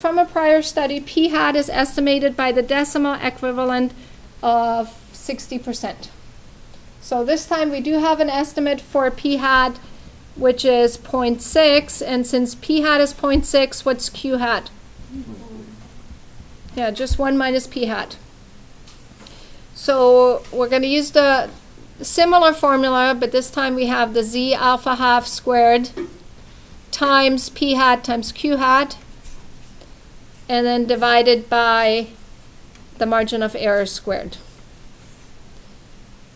From a prior study, p hat is estimated by the decimal equivalent of 60%. So this time we do have an estimate for p hat, which is 0.6, and since p hat is 0.6, what's q hat? Yeah, just 1 minus p hat. So we're going to use the similar formula, but this time we have the z alpha half squared times p hat times q hat, and then divided by the margin of error squared.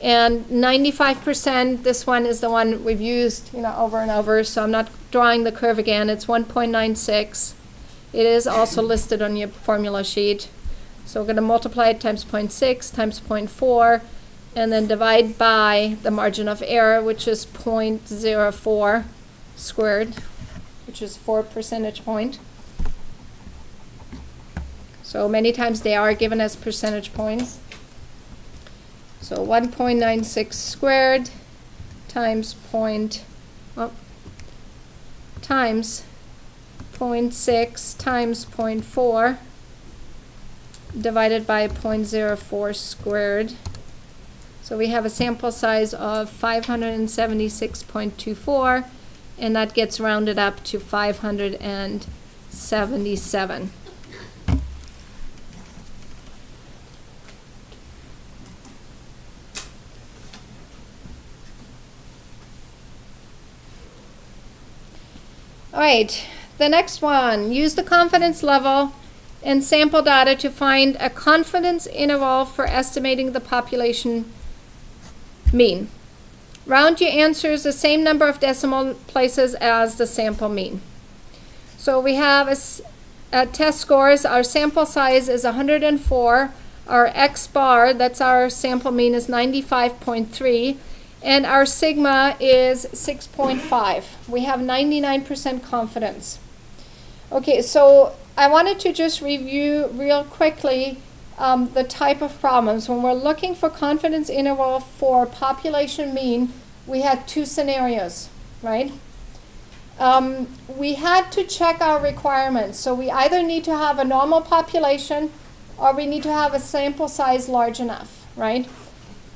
And 95%, this one is the one we've used over and over, so I'm not drawing the curve again. It's 1.96. It is also listed on your formula sheet. So we're going to multiply it times 0.6 times 0.4, and then divide by the margin of error, which is 0.04 squared, which is 4 percentage point. So many times they are given as percentage points. So 1.96 squared times times 0.6 times 0.4 divided by 0.04 squared. So we have a sample size of 576.24, and that gets rounded up to 577. All right, the next one, use the confidence level and sample data to find a confidence interval for estimating the population mean. Round your answers the same number of decimal places as the sample mean. So we have a test scores. Our sample size is 104. Our X bar, that's our sample mean, is 95.3. And our sigma is 6.5. We have 99% confidence. Okay, so I wanted to just review real quickly the type of problems. When we're looking for confidence interval for population mean, we had two scenarios, right? We had to check our requirements. So we either need to have a normal population or we need to have a sample size large enough, right?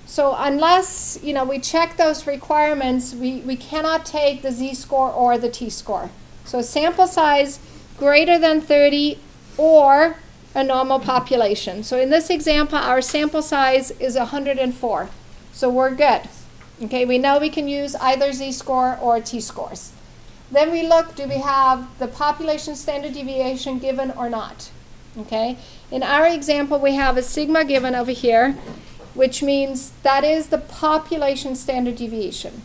So unless we check those requirements, we cannot take the z-score or the t-score. So sample size greater than 30 or a normal population. So in this example, our sample size is 104. So we're good. Okay, we know we can use either z-score or t-scores. Then we look, do we have the population standard deviation given or not? Okay, in our example, we have a sigma given over here, which means that is the population standard deviation.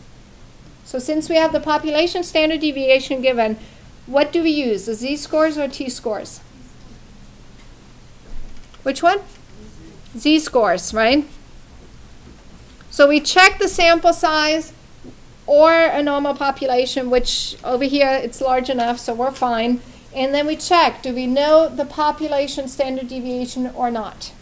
So since we have the population standard deviation given, what do we use, the z-scores or t-scores? Which one? Z-scores, right? So we check the sample size or a normal population, which over here it's large enough, so we're fine. And then we check, do we know the population standard deviation or not?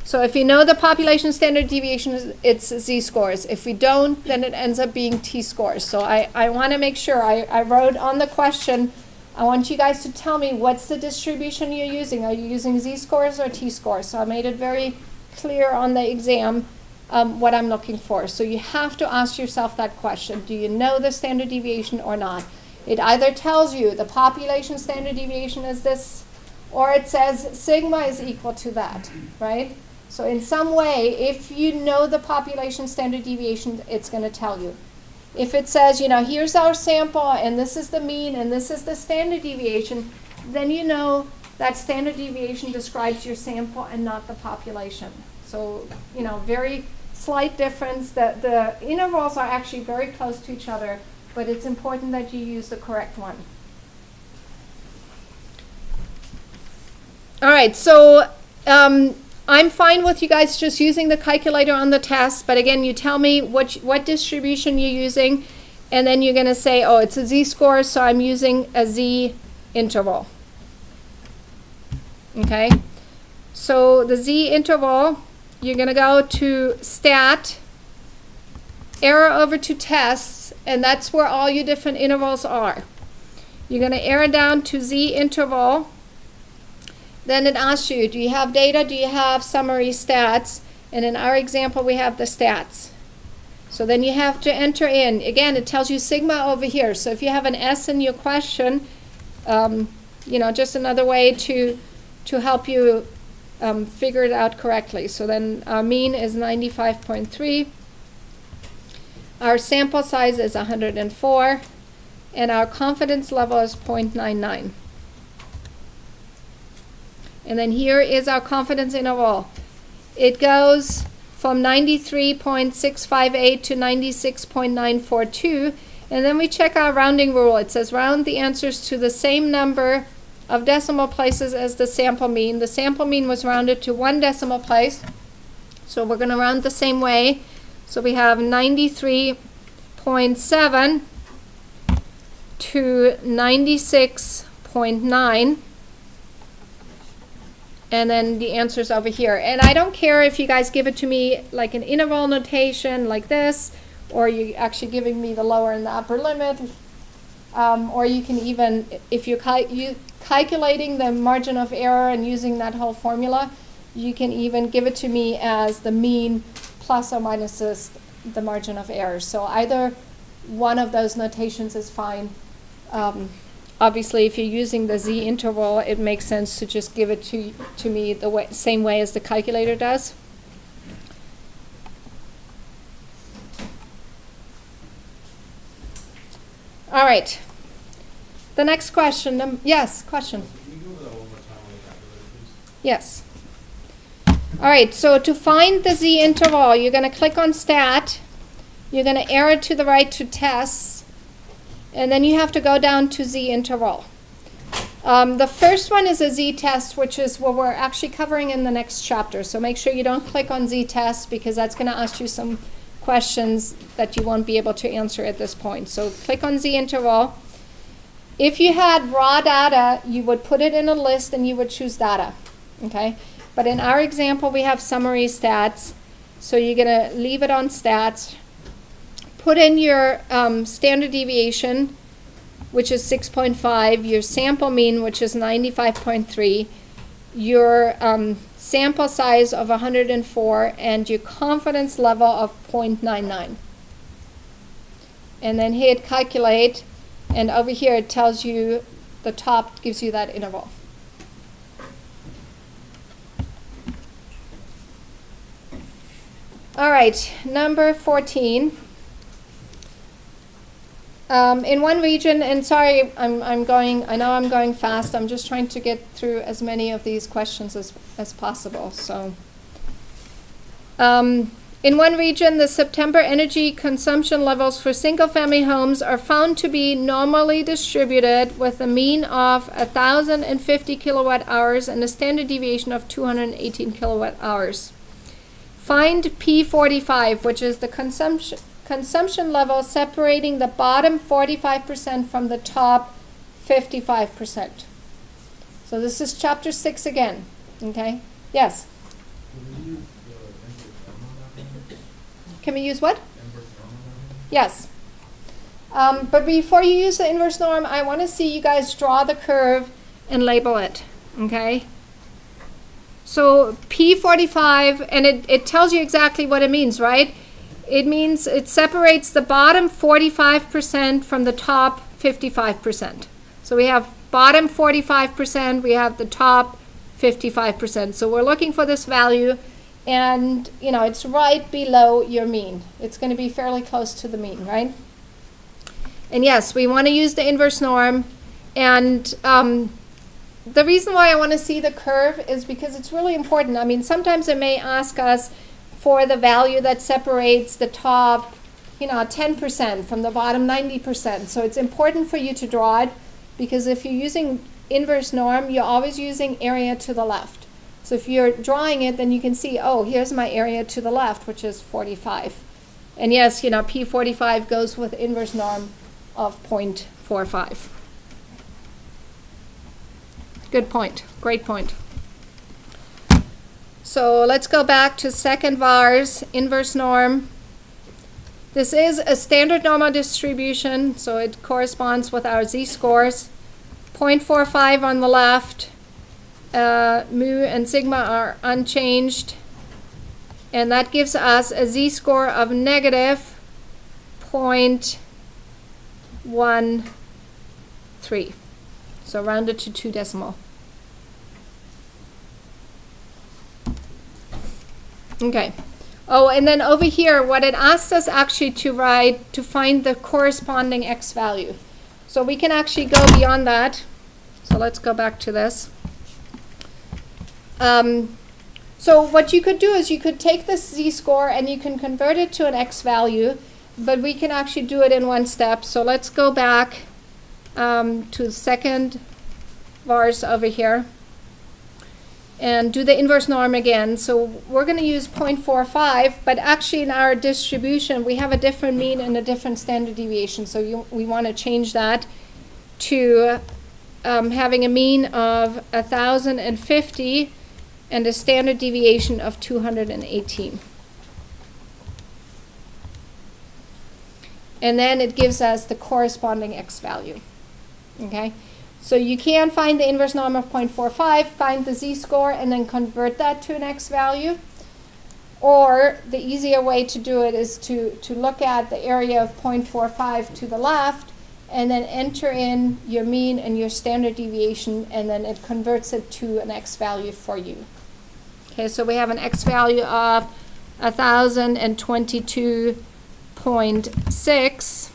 So if you know the population standard deviation, it's z-scores. If we don't, then it ends up being t-scores. So I want to make sure, I wrote on the question, I want you guys to tell me what's the distribution you're using. Are you using z-scores or t-scores? So I made it very clear on the exam what I'm looking for. So you have to ask yourself that question. Do you know the standard deviation or not? It either tells you the population standard deviation is this, or it says sigma is equal to that, right? So in some way, if you know the population standard deviation, it's going to tell you. If it says, here's our sample, and this is the mean, and this is the standard deviation, then you know that standard deviation describes your sample and not the population. So, very slight difference. The intervals are actually very close to each other, but it's important that you use the correct one. All right, so I'm fine with you guys just using the calculator on the test, but again, you tell me what distribution you're using, and then you're going to say, oh, it's a z-score, so I'm using a z interval. Okay, so the z interval, you're going to go to stat, error over to tests, and that's where all your different intervals are. You're going to arrow down to z interval, then it asks you, do you have data? Do you have summary stats? And in our example, we have the stats. So then you have to enter in. Again, it tells you sigma over here. So if you have an S in your question, just another way to help you figure it out correctly. So then our mean is 95.3. Our sample size is 104. And our confidence level is 0.99. And then here is our confidence interval. It goes from 93.658 to 96.942. And then we check our rounding rule. It says round the answers to the same number of decimal places as the sample mean. The sample mean was rounded to 1 decimal place. So we're going to round the same way. So we have 93.7 to 96.9. And then the answer's over here. And I don't care if you guys give it to me like an interval notation like this, or you actually giving me the lower and the upper limit, or you can even, if you're calculating the margin of error and using that whole formula, you can even give it to me as the mean plus or minus the margin of error. So either one of those notations is fine. Obviously, if you're using the z interval, it makes sense to just give it to me the same way as the calculator does. All right. The next question. Yes, question. Can you go over that one more time on the calculator, please? Yes. All right, so to find the z interval, you're going to click on stat. You're going to arrow to the right to tests. And then you have to go down to z interval. The first one is a z-test, which is what we're actually covering in the next chapter. So make sure you don't click on z-test, because that's going to ask you some questions that you won't be able to answer at this point. So click on z-interval. If you had raw data, you would put it in a list and you would choose data. Okay? But in our example, we have summary stats. So you're going to leave it on stats. Put in your standard deviation, which is 6.5, your sample mean, which is 95.3, your sample size of 104, and your confidence level of 0.99. And then hit calculate, and over here it tells you, the top gives you that interval. All right, number 14. In one region, and sorry, I know I'm going fast. I'm just trying to get through as many of these questions as possible. So, in one region, the September energy consumption levels for single-family homes are found to be normally distributed with a mean of 1,050 kilowatt hours and a standard deviation of 218 kilowatt hours. Find P45, which is the consumption level separating the bottom 45% from the top 55%. So this is chapter 6 again. Okay? Yes? Can we use what? Yes. But before you use the inverse norm, I want to see you guys draw the curve and label it. Okay? So P45, and it tells you exactly what it means, right? It means it separates the bottom 45% from the top 55%. So we have bottom 45%, we have the top 55%. So we're looking for this value, and it's right below your mean. It's going to be fairly close to the mean, right? And yes, we want to use the inverse norm. And the reason why I want to see the curve is because it's really important. I mean, sometimes it may ask us for the value that separates the top, 10% from the bottom 90%. So it's important for you to draw it, because if you're using inverse norm, you're always using area to the left. So if you're drawing it, then you can see, oh, here's my area to the left, which is 45. And yes, P45 goes with inverse norm of 0.45. Good point. Great point. So let's go back to second VAR's inverse norm. This is a standard normal distribution, so it corresponds with our z-scores. 0.45 on the left, mu and sigma are unchanged. And that gives us a z-score of negative 0.13. So rounded to 2 decimal. Okay. Oh, and then over here, what it asked us actually to write, to find the corresponding x value. So we can actually go beyond that. So let's go back to this. So what you could do is you could take this z-score and you can convert it to an x value, but we can actually do it in one step. So let's go back to the second vars over here and do the inverse norm again. So we're going to use 0.45, but actually in our distribution we have a different mean and a different standard deviation. So we want to change that to having a mean of 1,050 and a standard deviation of 218. And then it gives us the corresponding x value. Okay? So you can find the inverse norm of 0.45, find the z-score, and then convert that to an x value. Or the easier way to do it is to look at the area of 0.45 to the left, and then enter in your mean and your standard deviation, and then it converts it to an x value for you. Okay, so we have an x value of 1,022.6,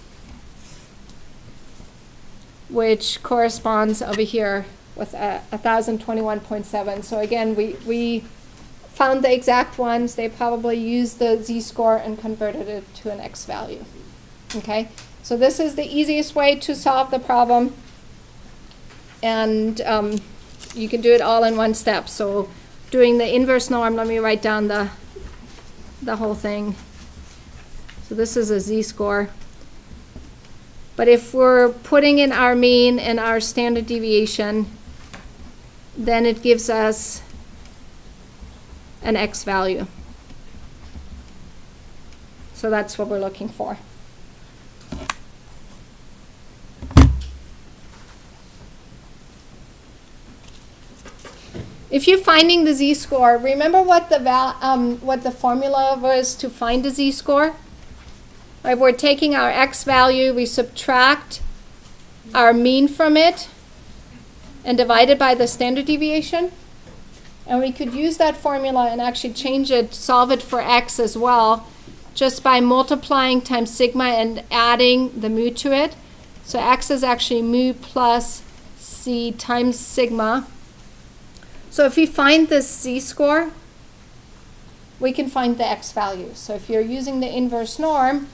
which corresponds over here with 1,021.7. So again, we found the exact ones. They probably used the z-score and converted it to an x value. Okay, so this is the easiest way to solve the problem, and you can do it all in one step. So doing the inverse norm, let me write down the whole thing. So this is a z-score. But if we're putting in our mean and our standard deviation, then it gives us an x value. So that's what we're looking for. If you're finding the z-score, remember what the formula was to find the z-score? Right, we're taking our x value, we subtract our mean from it, and divide it by the standard deviation. And we could use that formula and actually change it, solve it for x as well, just by multiplying times sigma and adding the mu to it. So x is actually mu plus c times sigma. So if we find this z-score, we can find the x value. So if you're using the inverse norm,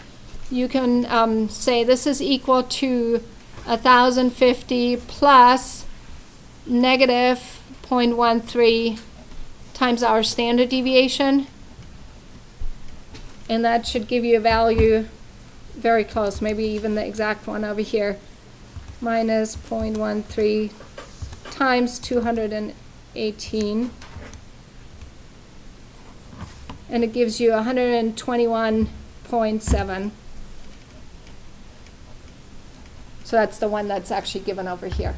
you can say this is equal to 1,050 plus negative 0.13 times our standard deviation. And that should give you a value very close, maybe even the exact one over here, minus 0.13 times 218. And it gives you 121.7. So that's the one that's actually given over here.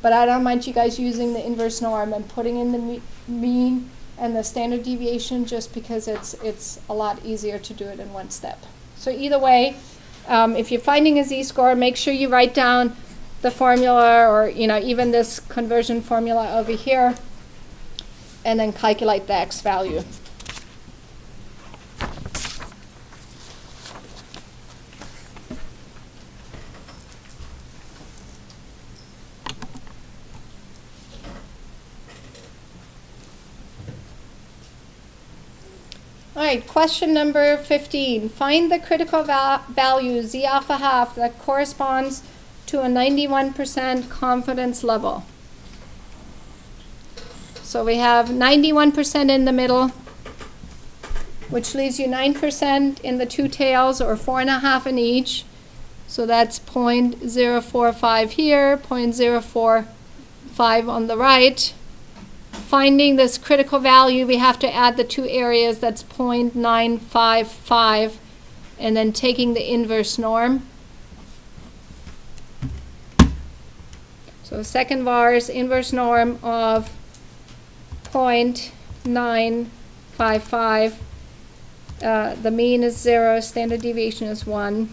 But I don't mind you guys using the inverse norm and putting in the mean and the standard deviation, just because it's a lot easier to do it in one step. So either way, if you're finding a z-score, make sure you write down the formula, or even this conversion formula over here, and then calculate the x value. All right, question number 15. Find the critical value z alpha half that corresponds to a 91% confidence level. So we have 91% in the middle, which leaves you 9% in the two tails, or 4.5 in each. So that's 0.045 here, 0.045 on the right. Finding this critical value, we have to add the two areas, that's 0.955, and then taking the inverse norm. So second vars, inverse norm of 0.955. The mean is 0, standard deviation is 1.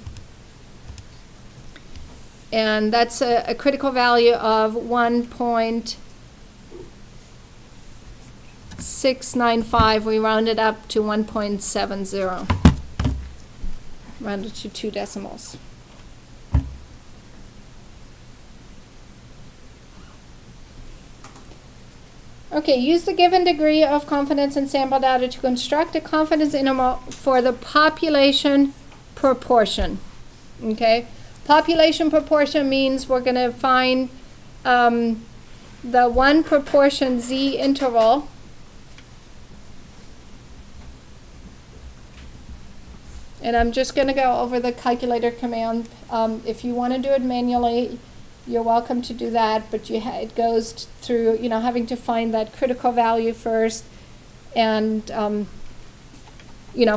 And that's a critical value of 1.695. We rounded up to 1.70. Rounded to 2 decimals. Okay, use the given degree of confidence in sample data to construct a confidence interval for the population proportion. Okay, population proportion means we're going to find the one proportion z interval and I'm just going to go over the calculator command. If you want to do it manually, you're welcome to do that, but it goes through, having to find that critical value first and,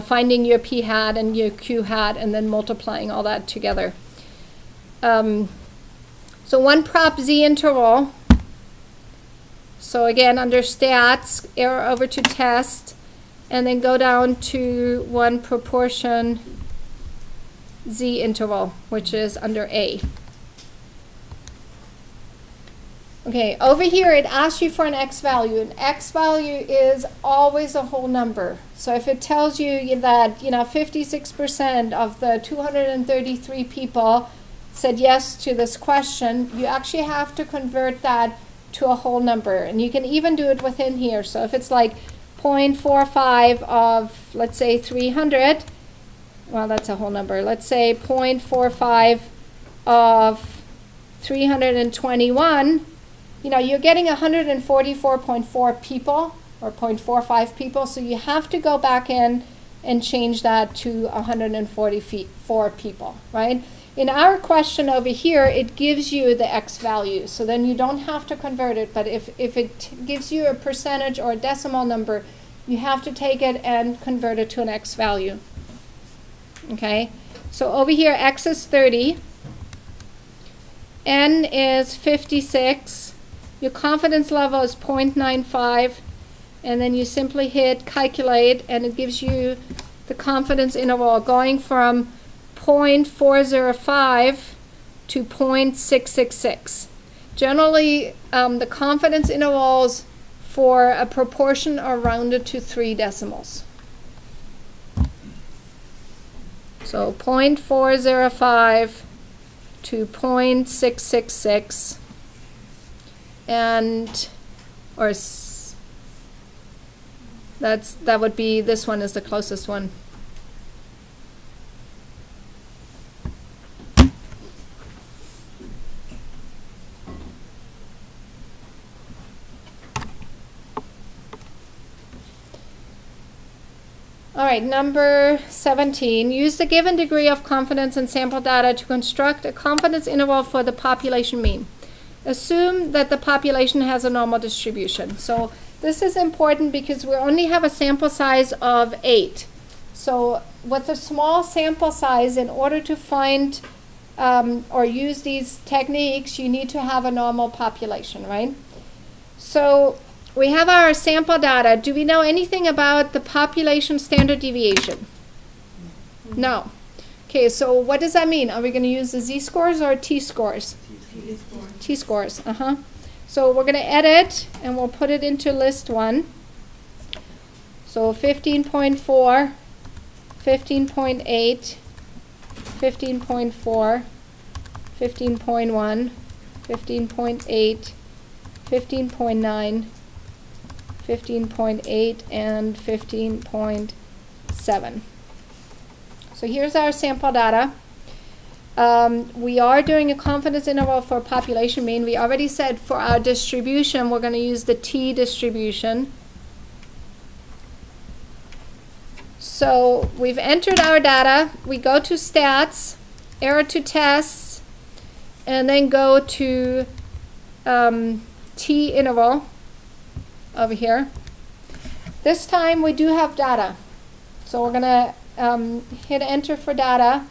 finding your p hat and your q hat and then multiplying all that together. So one prop z interval. So again, under stats, arrow over to test, and then go down to one proportion z interval, which is under A. Okay, over here it asks you for an x value. An x value is always a whole number. So if it tells you that 56% of the 233 people said yes to this question, you actually have to convert that to a whole number. And you can even do it within here. So if it's like 0.45 of, let's say, 300, well, that's a whole number. Let's say 0.45 of 321, you're getting 144.4 people or 0.45 people, so you have to go back in and change that to 144 people, right? In our question over here, it gives you the x value, so then you don't have to convert it, but if it gives you a percentage or a decimal number, you have to take it and convert it to an x value. Okay, so over here, x is 30, n is 56, your confidence level is 0.95, and then you simply hit calculate, and it gives you the confidence interval going from 0.405 to 0.666. Generally, the confidence intervals for a proportion are rounded to 3 decimals. So 0.405 to 0.666, and that would be, this one is the closest one. All right, number 17. Use the given degree of confidence in sample data to construct a confidence interval for the population mean. Assume that the population has a normal distribution. So this is important because we only have a sample size of 8. So with a small sample size, in order to find or use these techniques, you need to have a normal population, right? So we have our sample data. Do we know anything about the population standard deviation? No. Okay, so what does that mean? Are we going to use the z-scores or t-scores? T-scores, So we're going to edit, and we'll put it into list 1. So 15.4, 15.8, 15.4, 15.1, 15.8, 15.9, 15.8, and 15.7. So here's our sample data. We are doing a confidence interval for population mean. We already said for our distribution, we're going to use the t-distribution. So we've entered our data. We go to stats, arrow to tests, and then go to t-interval over here. This time we do have data. So we're going to hit enter for data.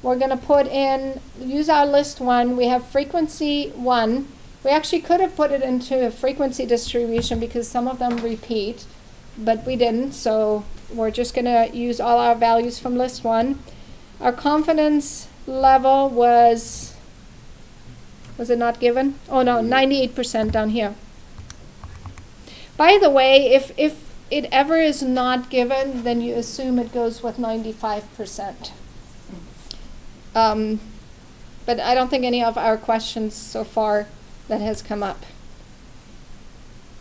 We're going to put in, use our list 1. We have frequency 1, We actually could have put it into a frequency distribution because some of them repeat, but we didn't, so we're just gonna use all our values from list 1. Our confidence level was it not given? Oh no, 98% down here. By the way, if it ever is not given, then you assume it goes with 95%. But I don't think any of our questions so far that has come up.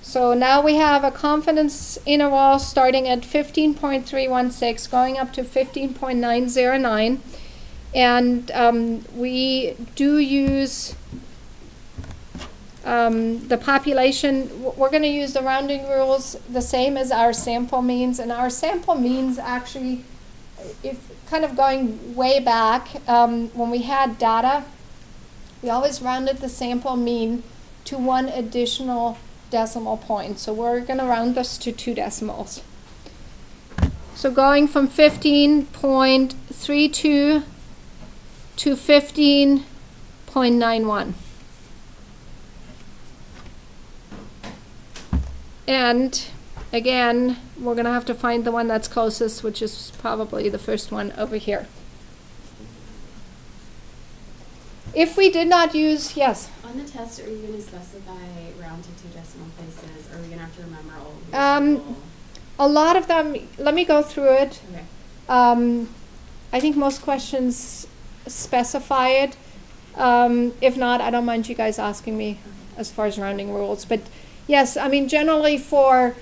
So now we have a confidence interval starting at 15.316, going up to 15.909. And we do use the population. We're going to use the rounding rules the same as our sample means. And our sample means actually, if kind of going way back, when we had data, we always rounded the sample mean to 1 additional decimal point. So we're going to round this to 2 decimals. So going from 15.32 to 15.91. And again, we're going to have to find the one that's closest, which is probably the first one over here. If we did not use, yes? On the test, are you going to specify round to 2 decimal places? Or are we going to have to remember all of these? A lot of them, let me go through it. Okay. I think most questions specify it. If not, I don't mind you guys asking me as far as rounding rules. But yes, I mean, generally for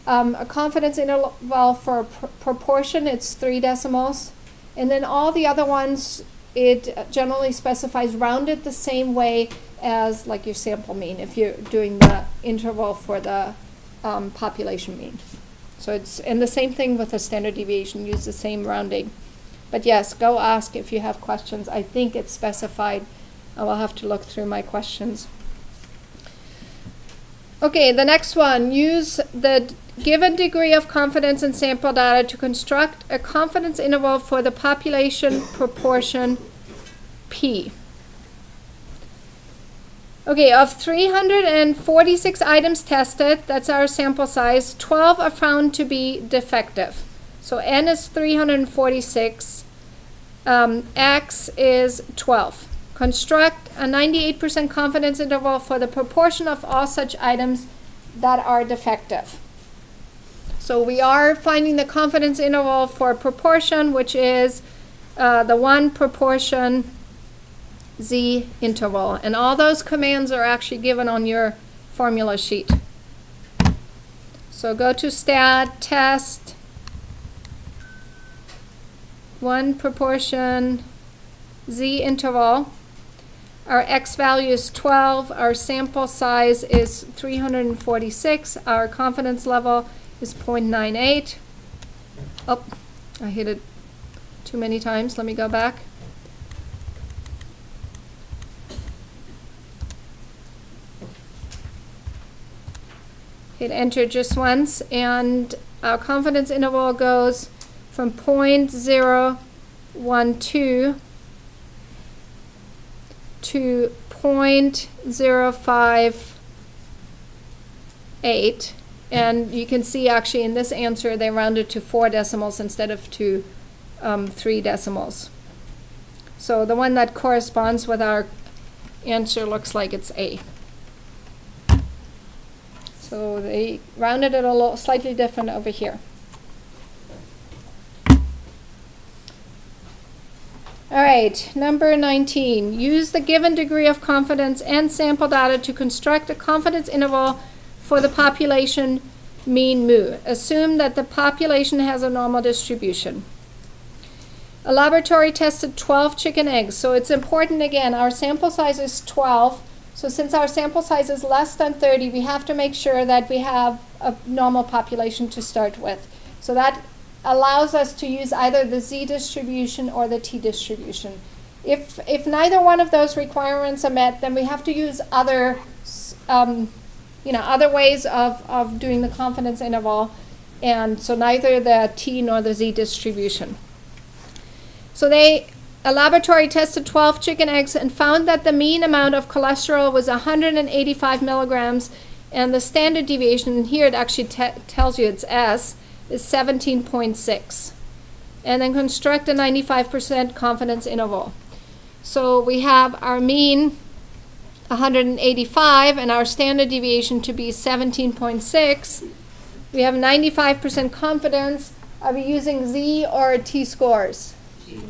a confidence interval for proportion, it's 3 decimals. And then all the other ones, it generally specifies rounded the same way as like your sample mean if you're doing the interval for the population mean. So it's, and the same thing with the standard deviation, use the same rounding. But yes, go ask if you have questions. I think it's specified. I will have to look through my questions. Okay, the next one, use the given degree of confidence in sample data to construct a confidence interval for the population proportion P. Okay, of 346 items tested, that's our sample size, 12 are found to be defective. So N is 346, X is 12. Construct a 98% confidence interval for the proportion of all such items that are defective. So we are finding the confidence interval for proportion, which is the 1 proportion Z interval. And all those commands are actually given on your formula sheet. So go to stat, test, 1 proportion Z interval. Our X value is 12, our sample size is 346, our confidence level is 0.98. Oh, I hit it too many times, let me go back. Hit enter just once, and our confidence interval goes from 0.012 to 0.058, and you can see actually in this answer they rounded to 4 decimals instead of to 3 decimals. So the one that corresponds with our answer looks like it's A. So they rounded it a little slightly different over here. All right, number 19. Use the given degree of confidence and sample data to construct a confidence interval for the population mean mu. Assume that the population has a normal distribution. A laboratory tested 12 chicken eggs. So it's important, again, our sample size is 12. So since our sample size is less than 30, we have to make sure that we have a normal population to start with. So that allows us to use either the Z distribution or the T distribution. If neither one of those requirements are met, then we have to use other other ways of doing the confidence interval, and so neither the T nor the Z distribution. So they A laboratory tested 12 chicken eggs and found that the mean amount of cholesterol was 185 milligrams, and the standard deviation, and here it actually tells you it's S, is 17.6. And then construct a 95% confidence interval. So we have our mean 185 and our standard deviation to be 17.6. We have 95% confidence. Are we using Z or T scores? G.